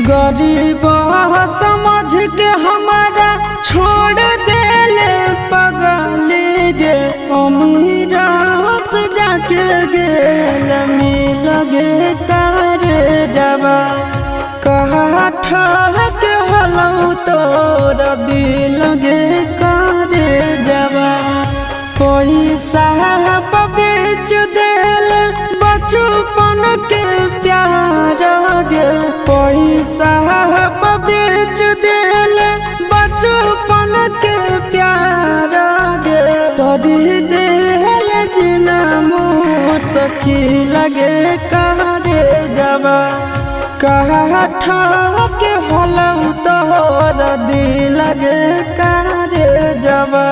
गरीब समझ के हमारा छोड़ देले पगली गे अमीर से जाके गेल मिल गे करे जबा कहा ठहक हलऊ तोर दिल गे करे जबा पैसा बेच देल बचपन के प्यार गे पैसा बेच देल बचपन के प्यार गे तोरी देल जिना सखी लगे करे जबा कहा ठहक हलऊ तोर दिल गे करे जबा।